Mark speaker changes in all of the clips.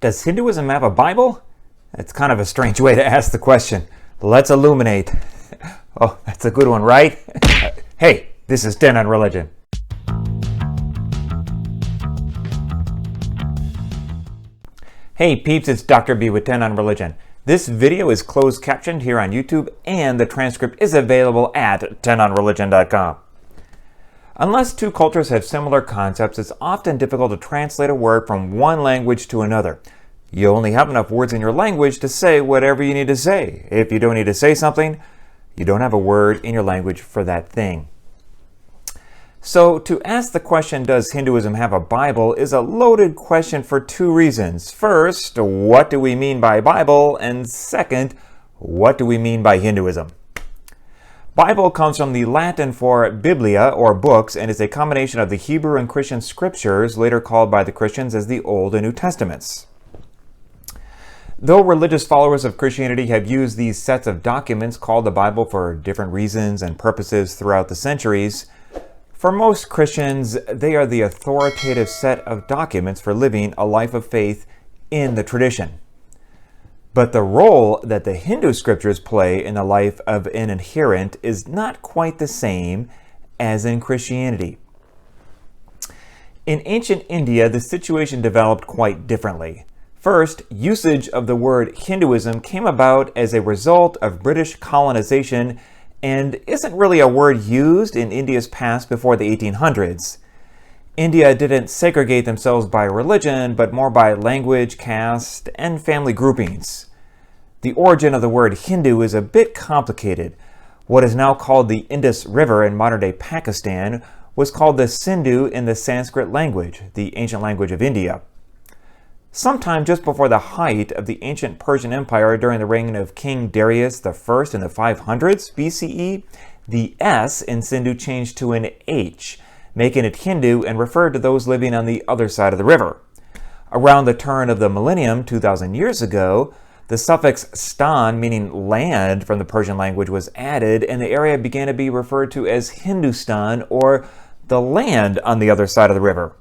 Speaker 1: Does Hinduism have a Bible? That's kind of a strange way to ask the question. Let's illuminate. Oh, that's a good one, right? Hey, this is 10 on Religion. Hey peeps, it's Dr. B with 10 on Religion. This video is closed captioned here on YouTube, and the transcript is available at 10onreligion.com. Unless two cultures have similar concepts, it's often difficult to translate a word from one language to another. You only have enough words in your language to say whatever you need to say. If you don't need to say something, you don't have a word in your language for that thing. So to ask the question, does Hinduism have a Bible, is a loaded question for two reasons. First, what do we mean by Bible? And second, what do we mean by Hinduism? Bible comes from the Latin for Biblia, or books, and is a combination of the Hebrew and Christian scriptures, later called by the Christians as the Old and New Testaments. Though religious followers of Christianity have used these sets of documents called the Bible for different reasons and purposes throughout the centuries, for most Christians, they are the authoritative set of documents for living a life of faith in the tradition. But the role that the Hindu scriptures play in the life of an adherent is not quite the same as in Christianity. In ancient India, the situation developed quite differently. First, usage of the word Hinduism came about as a result of British colonization and isn't really a word used in India's past before the 1800s. India didn't segregate themselves by religion, but more by language, caste, and family groupings. The origin of the word Hindu is a bit complicated. What is now called the Indus River in modern-day Pakistan was called the Sindhu in the Sanskrit language, the ancient language of India. Sometime just before the height of the ancient Persian Empire during the reign of King Darius I in the 500s BCE, the S in Sindhu changed to an H, making it Hindu and referred to those living on the other side of the river. Around the turn of the millennium, 2,000 years ago, the suffix stan, meaning land from the Persian language, was added, and the area began to be referred to as Hindustan, or the land on the other side of the river.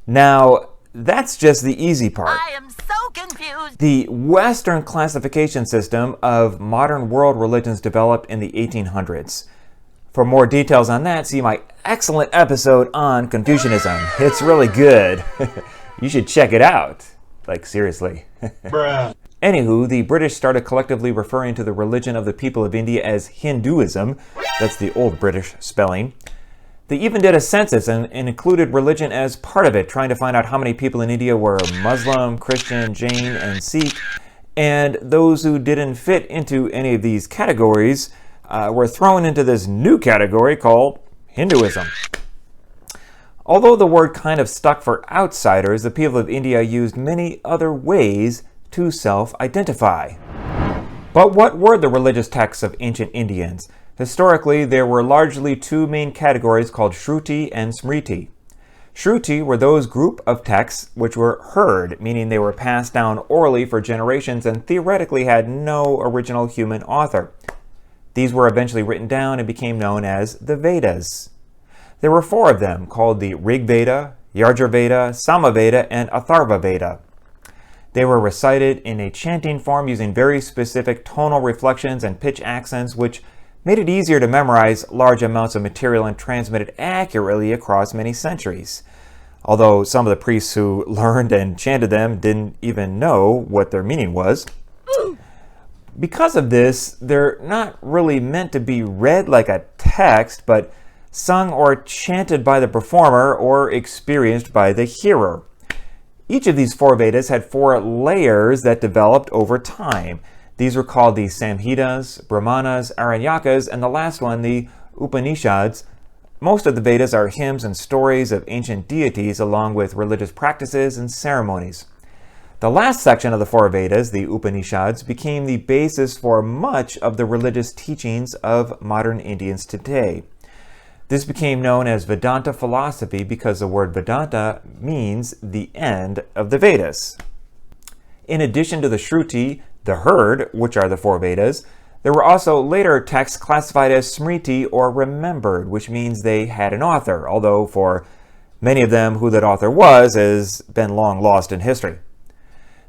Speaker 1: Now, that's just the easy part.
Speaker 2: I am so confused.
Speaker 1: The Western classification system of modern world religions developed in the 1800s. For more details on that, see my excellent episode on Confucianism. It's really good. You should check it out. Like, seriously.
Speaker 3: Bruh.
Speaker 1: Anywho, the British started collectively referring to the religion of the people of India as Hinduism. That's the old British spelling. They even did a census and included religion as part of it, trying to find out how many people in India were Muslim, Christian, Jain, and Sikh. And those who didn't fit into any of these categories were thrown into this new category called Hinduism. Although the word kind of stuck for outsiders, the people of India used many other ways to self-identify. But what were the religious texts of ancient Indians? Historically, there were largely two main categories called Shruti and Smriti. Shruti were those group of texts which were heard, meaning they were passed down orally for generations and theoretically had no original human author. These were eventually written down and became known as the Vedas. There were four of them, called the Rig Veda, Yajur Veda, Samaveda, and Atharva Veda. They were recited in a chanting form using very specific tonal reflections and pitch accents, which made it easier to memorize large amounts of material and transmit it accurately across many centuries. Although some of the priests who learned and chanted them didn't even know what their meaning was. Because of this, they're not really meant to be read like a text, but sung or chanted by the performer or experienced by the hearer. Each of these four Vedas had four layers that developed over time. These were called the Samhitas, Brahmanas, Aranyakas, and the last one, the Upanishads. Most of the Vedas are hymns and stories of ancient deities along with religious practices and ceremonies. The last section of the four Vedas, the Upanishads, became the basis for much of the religious teachings of modern Indians today. This became known as Vedanta philosophy because the word Vedanta means the end of the Vedas. In addition to the Shruti, the heard, which are the four Vedas, there were also later texts classified as Smriti or remembered, which means they had an author, although for many of them who that author was has been long lost in history.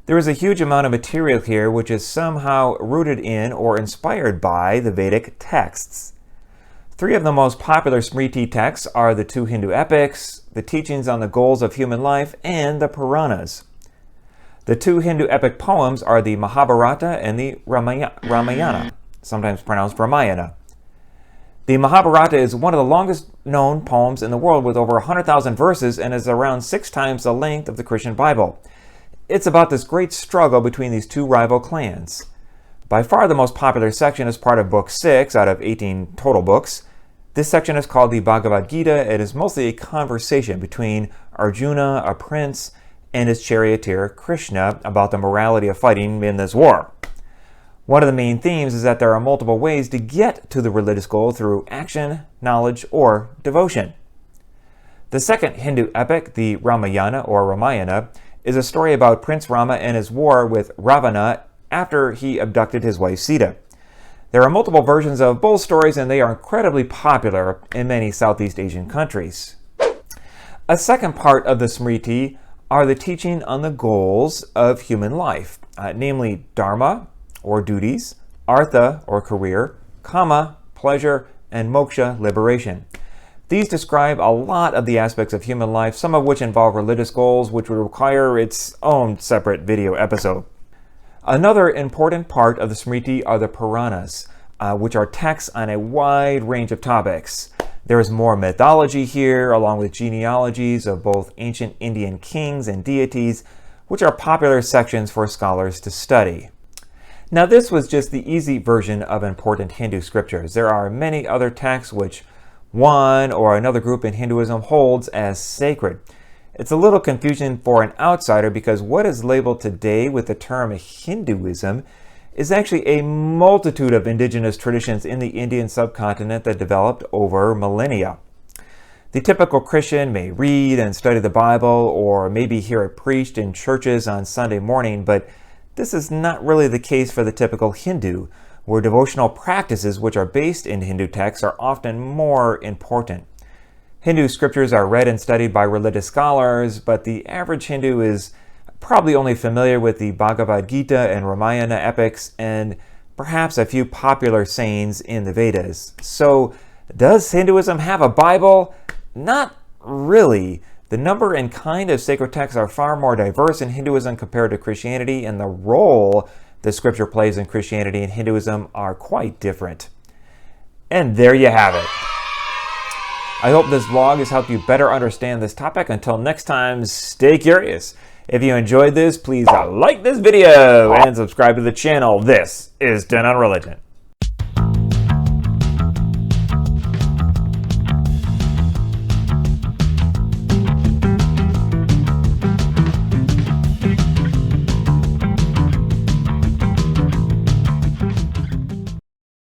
Speaker 1: There is a huge amount of material here which is somehow rooted in or inspired by the Vedic texts. Three of the most popular Smriti texts are the two Hindu epics, the teachings on the goals of human life, and the Puranas. The two Hindu epic poems are the Mahabharata and the Ramayana, sometimes pronounced Ramayana. The Mahabharata is one of the longest known poems in the world with over 100,000 verses and is around 6 times the length of the Christian Bible. It's about this great struggle between these two rival clans. By far the most popular section is part of Book 6 out of 18 total books. This section is called the Bhagavad Gita. It is mostly a conversation between Arjuna, a prince, and his charioteer Krishna about the morality of fighting in this war. One of the main themes is that there are multiple ways to get to the religious goal through action, knowledge, or devotion. The second Hindu epic, the Ramayana or Ramayana, is a story about Prince Rama and his war with Ravana after he abducted his wife Sita. There are multiple versions of both stories and they are incredibly popular in many Southeast Asian countries. A second part of the Smriti are the teaching on the goals of human life, namely Dharma, or duties, Artha, or career, Kama, pleasure, and Moksha, liberation. These describe a lot of the aspects of human life, some of which involve religious goals, which would require its own separate video episode. Another important part of the Smriti are the Puranas, which are texts on a wide range of topics. There is more mythology here, along with genealogies of both ancient Indian kings and deities, which are popular sections for scholars to study. Now, this was just the easy version of important Hindu scriptures. There are many other texts which one or another group in Hinduism holds as sacred. It's a little confusing for an outsider because what is labeled today with the term Hinduism is actually a multitude of indigenous traditions in the Indian subcontinent that developed over millennia. The typical Christian may read and study the Bible or maybe hear it preached in churches on Sunday morning, but this is not really the case for the typical Hindu, where devotional practices which are based in Hindu texts are often more important. Hindu scriptures are read and studied by religious scholars, but the average Hindu is probably only familiar with the Bhagavad Gita and Ramayana epics and perhaps a few popular sayings in the Vedas. So, does Hinduism have a Bible? Not really. The number and kind of sacred texts are far more diverse in Hinduism compared to Christianity, and the role the scripture plays in Christianity and Hinduism are quite different. And there you have it. I hope this vlog has helped you better understand this topic. Until next time, stay curious. If you enjoyed this, please like this video and subscribe to the channel. This is Den on Religion.